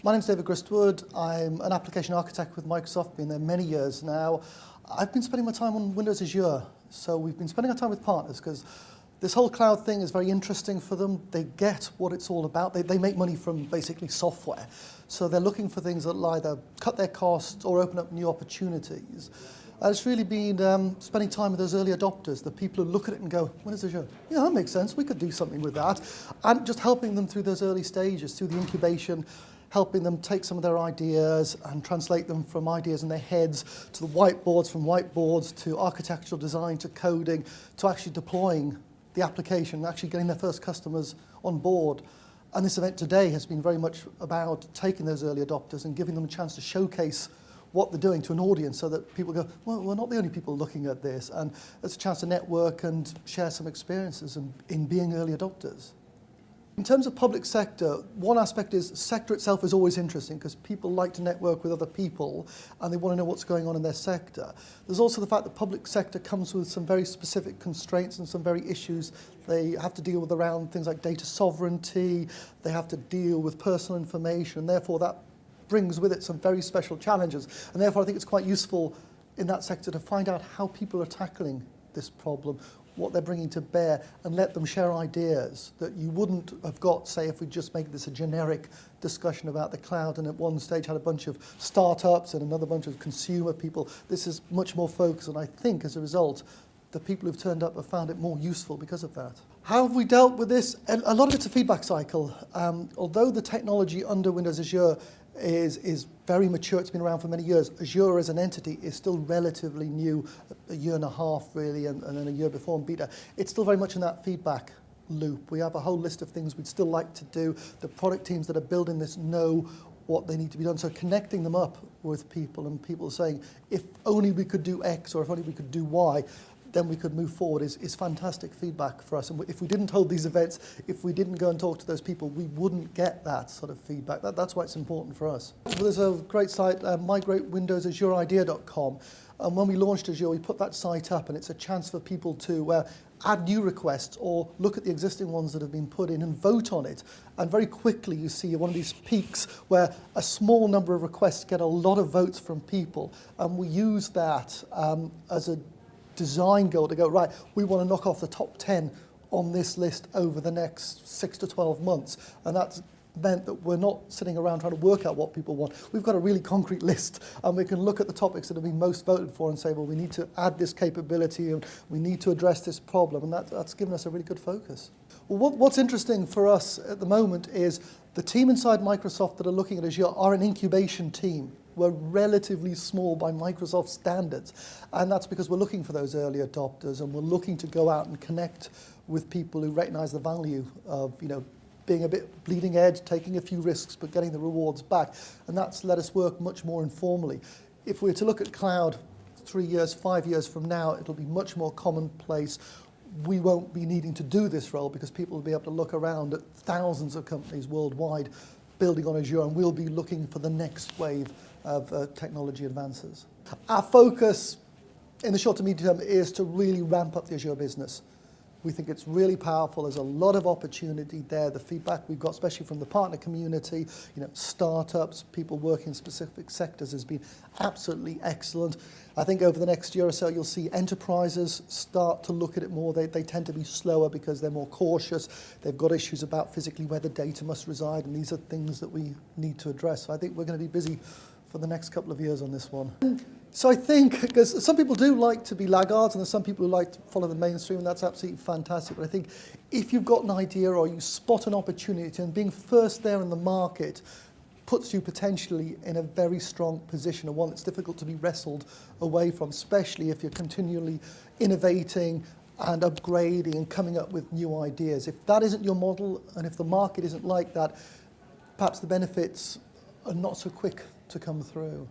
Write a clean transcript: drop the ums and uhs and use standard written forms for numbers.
My name's David Gristwood. I'm an application architect with Microsoft, been there many years now. I've been spending my time on Windows Azure, so we've been spending our time with partners because this whole cloud thing is very interesting for them. They get what it's all about. They make money from basically software, so they're looking for things that will either cut their costs or open up new opportunities. It's really been spending time with those early adopters, the people who look at it and go, Windows Azure, yeah, that makes sense, we could do something with that. And just helping them through those early stages, through the incubation, helping them take some of their ideas and translate them from ideas in their heads to the whiteboards, from whiteboards to architectural design to coding to actually deploying the application, actually getting their first customers on board. And this event today has been very much about taking those early adopters and giving them a chance to showcase what they're doing to an audience so that people go, well, we're not the only people looking at this. And it's a chance to network and share some experiences in being early adopters. In terms of public sector, one aspect is sector itself is always interesting because people like to network with other people and they want to know what's going on in their sector. There's also the fact that public sector comes with some very specific constraints and some very issues they have to deal with around things like data sovereignty, they have to deal with personal information, and therefore that brings with it some very special challenges. And therefore I think it's quite useful in that sector to find out how people are tackling this problem, what they're bringing to bear, and let them share ideas that you wouldn't have got, say, if we just make this a generic discussion about the cloud and at one stage had a bunch of startups and another bunch of consumer people. This is much more focused, and I think as a result, the people who've turned up have found it more useful because of that. How have we dealt with this? A lot of it's a feedback cycle. Although the technology under Windows Azure is very mature, it's been around for many years. Azure as an entity is still relatively new, a year and a half really, and then a year before in beta. It's still very much in that feedback loop. We have a whole list of things we'd still like to do. The product teams that are building this know what they need to be done. So connecting them up with people and people saying, if only we could do X or if only we could do Y, then we could move forward is fantastic feedback for us. And if we didn't hold these events, if we didn't go and talk to those people, we wouldn't get that sort of feedback. That's why it's important for us. Well, there's a great site, migrateWindowsAzureIdea.com. And when we launched Azure, we put that site up, and it's a chance for people to add new requests or look at the existing ones that have been put in and vote on it. And very quickly you see one of these peaks where a small number of requests get a lot of votes from people. And we use that as a design goal to go, right, we want to knock off the top 10 on this list over the next 6 to 12 months. And that's meant that we're not sitting around trying to work out what people want. We've got a really concrete list, and we can look at the topics that have been most voted for and say, well, we need to add this capability and we need to address this problem, and that's given us a really good focus. Well, what's interesting for us at the moment is the team inside Microsoft that are looking at Azure are an incubation team. We're relatively small by Microsoft standards, and that's because we're looking for those early adopters, and we're looking to go out and connect with people who recognize the value of, being a bit bleeding edge, taking a few risks, but getting the rewards back. And that's let us work much more informally. If we were to look at cloud 3 years, 5 years from now, it'll be much more commonplace. We won't be needing to do this role because people will be able to look around at thousands of companies worldwide building on Azure, and we'll be looking for the next wave of technology advances. Our focus in the short to medium term is to really ramp up the Azure business. We think it's really powerful. There's a lot of opportunity there. The feedback we've got, especially from the partner community, startups, people working in specific sectors, has been absolutely excellent. I think over the next year or so, you'll see enterprises start to look at it more. They tend to be slower because they're more cautious. They've got issues about physically where the data must reside, and these are things that we need to address. So I think we're going to be busy for the next couple of years on this one. So I think, because some people do like to be laggards, and there's some people who like to follow the mainstream, and that's absolutely fantastic. But I think if you've got an idea or you spot an opportunity, and being first there in the market puts you potentially in a very strong position, and one that's difficult to be wrestled away from, especially if you're continually innovating and upgrading and coming up with new ideas. If that isn't your model, and if the market isn't like that, perhaps the benefits are not so quick to come through.